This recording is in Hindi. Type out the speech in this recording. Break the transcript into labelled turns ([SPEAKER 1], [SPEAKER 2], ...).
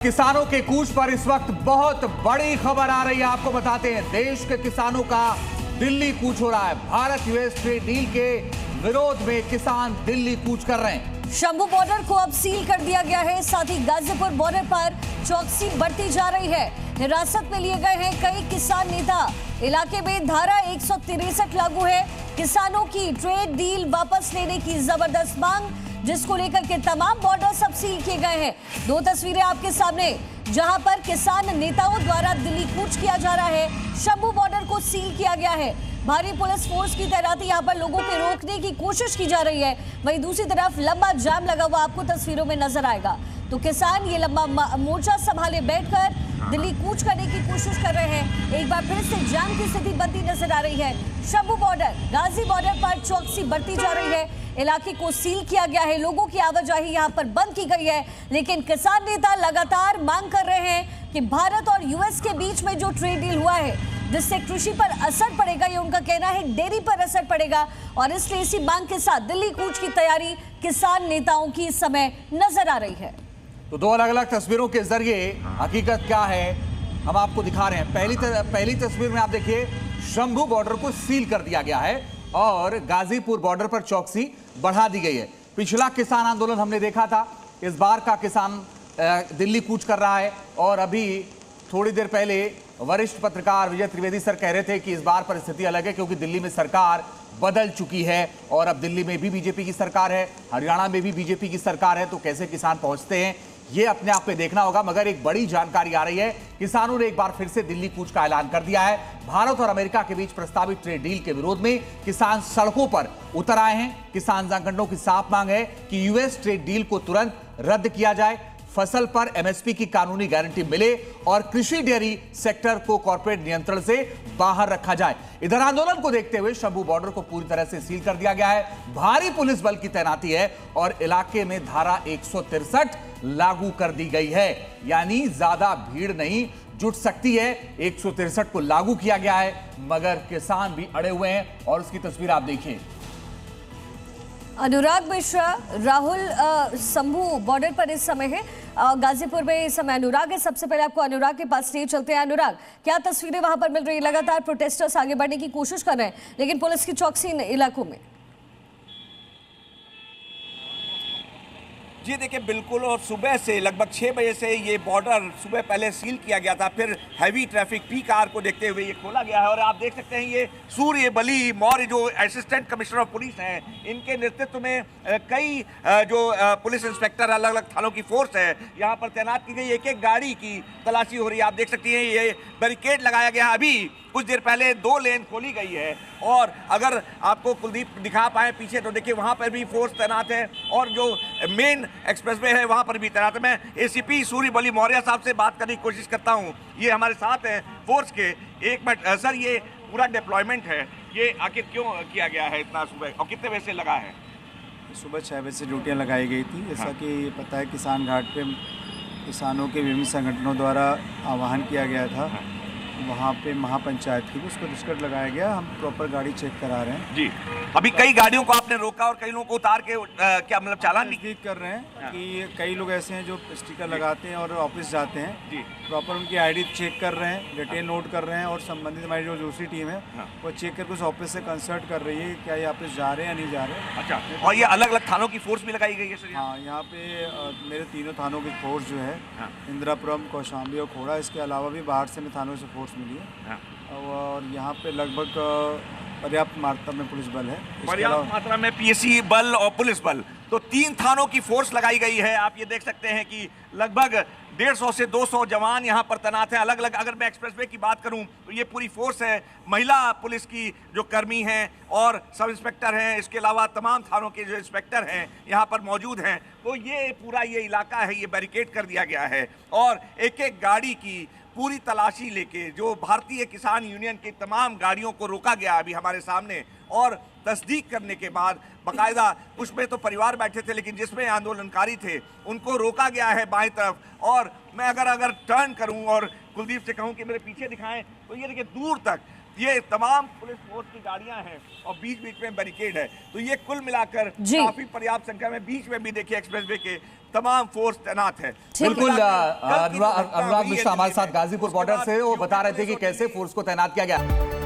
[SPEAKER 1] किसानों के कूच पर इस वक्त बहुत बड़ी खबर आ रही है। आपको बताते हैं, देश के किसानों का दिल्ली कूच हो रहा है। भारत यूएस ट्रेड डील के विरोध में किसान दिल्ली कूच कर रहे हैं।
[SPEAKER 2] शंभू बॉर्डर को अब सील कर दिया गया है। साथ ही गाजीपुर बॉर्डर पर चौकसी बढ़ती जा रही है। हिरासत में लिए गए हैं कई किसान नेता। इलाके में धारा 163 लागू है। किसानों की ट्रेड डील वापस लेने की जबरदस्त मांग, जिसको लेकर के तमाम बॉर्डर अब सील किए गए हैं। दो तस्वीरें आपके सामने, जहां पर किसान नेताओं द्वारा दिल्ली कूच किया जा रहा है। शंभू बॉर्डर को सील किया गया है। भारी पुलिस फोर्स की तैनाती यहां पर लोगों के रोकने की कोशिश की जा रही है। वहीं दूसरी तरफ लंबा जाम लगा हुआ आपको तस्वीरों में नजर आएगा। तो किसान ये लंबा मोर्चा संभाले बैठकर दिल्ली कूच करने की कोशिश कर रहे हैं। एक बार फिर से जाम की स्थिति बनती नजर आ रही है। शंभू बॉर्डर, गाजी बॉर्डर पर चौकसी बढ़ती जा रही है। इलाके को सील किया गया है। लोगों की आवाजाही यहां पर बंद की गई है। लेकिन किसान नेता लगातार मांग कर रहे हैं कि भारत और यूएस के बीच में जो ट्रेड डील हुआ है, जिससे कृषि पर असर पड़ेगा, ये उनका कहना है, डेयरी पर असर पड़ेगा। और इसलिए इसी मांग के साथ दिल्ली कूच की तैयारी किसान नेताओं की इस समय नजर आ रही है।
[SPEAKER 1] तो दो अलग अलग तस्वीरों के जरिए हकीकत क्या है हम आपको दिखा रहे हैं। पहली तस्वीर में आप देखिए, शंभू बॉर्डर को सील कर दिया गया है और गाजीपुर बॉर्डर पर चौकसी बढ़ा दी गई है। पिछला किसान आंदोलन हमने देखा था, इस बार का किसान दिल्ली कूच कर रहा है। और अभी थोड़ी देर पहले वरिष्ठ पत्रकार विजय त्रिवेदी सर कह रहे थे कि इस बार परिस्थिति अलग है, क्योंकि दिल्ली में सरकार बदल चुकी है और अब दिल्ली में भी बीजेपी की सरकार है, हरियाणा में भी बीजेपी की सरकार है। तो कैसे किसान पहुंचते हैं, ये अपने आप में देखना होगा। मगर एक बड़ी जानकारी आ रही है, किसानों ने एक बार फिर से दिल्ली कूच का ऐलान कर दिया है। भारत और अमेरिका के बीच प्रस्तावित ट्रेड डील के विरोध में किसान सड़कों पर उतर आए हैं। किसान संगठनों की साफ मांग है कि यूएस ट्रेड डील को तुरंत रद्द किया जाए, फसल पर एमएसपी की कानूनी गारंटी मिले और कृषि डेयरी सेक्टर को कॉर्पोरेट नियंत्रण से बाहर रखा जाए। इधर आंदोलन को देखते हुए शंभू बॉर्डर को पूरी तरह से सील कर दिया गया है। भारी पुलिस बल की तैनाती है और इलाके में धारा 163 लागू कर दी गई है। यानी ज्यादा भीड़ नहीं जुट सकती है। 163 को लागू किया गया है, मगर किसान भी अड़े हुए हैं और उसकी तस्वीर आप देखिए।
[SPEAKER 2] अनुराग मिश्रा, राहुल शंभू बॉर्डर पर इस समय है, गाजीपुर में इस समय अनुराग है। सबसे पहले आपको अनुराग के पास ले चलते हैं। अनुराग, क्या तस्वीरें वहां पर मिल रही है? लगातार प्रोटेस्टर्स आगे बढ़ने की कोशिश कर रहे हैं, लेकिन पुलिस की चौकसी इन इलाकों में।
[SPEAKER 3] जी देखिए, बिल्कुल। और सुबह से लगभग 6 बजे से ये बॉर्डर सुबह पहले सील किया गया था, फिर हैवी ट्रैफिक पीक आवर को देखते हुए ये खोला गया है। और आप देख सकते हैं, ये सूर्य बली मौर्य जो असिस्टेंट कमिश्नर ऑफ पुलिस हैं, इनके नेतृत्व में कई जो पुलिस इंस्पेक्टर, अलग अलग थानों की फोर्स है, यहाँ पर तैनात की गई। एक एक गाड़ी की तलाशी हो रही है। आप देख सकती हैं, ये बैरिकेड लगाया गया है। अभी कुछ देर पहले 2 लेन खोली गई है। और अगर आपको कुलदीप दिखा पाए पीछे, तो देखिए वहाँ पर भी फोर्स तैनात है और जो मेन एक्सप्रेसवे है वहाँ पर भी तैनात है। मैं एसीपी सूर्य बली मौर्य साहब से बात करने की कोशिश करता हूँ। ये हमारे साथ हैं फोर्स के। एक मिनट सर, ये पूरा डिप्लॉयमेंट है, ये आखिर क्यों किया गया है इतना सुबह, और कितने बजे से लगा है?
[SPEAKER 4] सुबह 6 बजे से ड्यूटियाँ लगाई गई थी। जैसा कि पता है, किसान घाट पे किसानों के विभिन्न संगठनों द्वारा आह्वान किया गया था। वहाँ पे महापंचायत की भी उसको डिस्कट लगाया गया। हम प्रॉपर गाड़ी चेक करा रहे हैं
[SPEAKER 3] जी। अभी कई गाड़ियों को आपने रोका और कई लोगों को उतार के क्या मतलब चालान भी
[SPEAKER 4] कर रहे हैं कि कई लोग ऐसे हैं जो स्टिकर लगाते हैं और ऑफिस जाते हैं
[SPEAKER 3] जी।
[SPEAKER 4] प्रॉपर उनकी आईडी चेक कर रहे हैं, डिटेल नोट कर रहे हैं। और संबंधित हमारी जो दूसरी टीम है वो चेक करके उस ऑफिस से कंसल्ट कर रही है क्या ये ऑफिस जा रहे हैं या नहीं जा रहे हैं।
[SPEAKER 3] अच्छा, और ये अलग अलग थानों की फोर्स भी लगाई गई है सर?
[SPEAKER 4] हाँ, यहाँ पे मेरे तीनों थानों की फोर्स जो है, इंदिरापुरम, कौशाम्बी और खोड़ा, इसके अलावा भी बाहर से हमें थानों से फोर्स मिली है। और यहाँ पे लगभग पर्याप्त मात्रा में पुलिस बल है।
[SPEAKER 3] पर्याप्त मात्रा में पीएसी बल और पुलिस बल, तो 3 थानों की फोर्स लगाई गई है। आप ये देख सकते हैं कि लगभग 150 से 200 जवान यहाँ पर तैनात हैं। अलग अलग, अगर मैं एक्सप्रेसवे की बात करूँ तो ये पूरी फोर्स है। महिला पुलिस की जो कर्मी हैं और सब इंस्पेक्टर हैं, इसके अलावा तमाम थानों के जो इंस्पेक्टर हैं यहाँ पर मौजूद हैं। तो ये पूरा ये इलाका है, ये बैरिकेड कर दिया गया है। और एक एक गाड़ी की पूरी तलाशी लेके जो भारतीय किसान यूनियन की तमाम गाड़ियों को रोका गया अभी हमारे सामने। और तस्दीक करने के बाद बाकायदा, उसमें तो परिवार बैठे थे, लेकिन जिसमें आंदोलनकारी थे उनको रोका गया है बाएं तरफ। और मैं अगर टर्न करूं और कुलदीप से कहूं कि मेरे पीछे दिखाएं, तो ये देखिए दूर तक ये तमाम पुलिस फोर्स की गाड़ियां हैं और बीच बीच में बैरिकेड है। तो ये कुल मिलाकर काफी पर्याप्त संख्या में, बीच में भी देखिए एक्सप्रेसवे के तमाम फोर्स तैनात है।
[SPEAKER 1] बिल्कुल
[SPEAKER 3] कल की जो घटना
[SPEAKER 1] अनुराग
[SPEAKER 3] हुई है
[SPEAKER 1] मिश्रा हमारे
[SPEAKER 3] दिल्ली
[SPEAKER 1] साथ
[SPEAKER 3] में,
[SPEAKER 1] गाजीपुर
[SPEAKER 3] उसके
[SPEAKER 1] बॉर्डर
[SPEAKER 3] बाद
[SPEAKER 1] से वो
[SPEAKER 3] यूपी
[SPEAKER 1] बता रहे थे कि
[SPEAKER 3] पुलिस और
[SPEAKER 1] कैसे फोर्स को तैनात किया गया।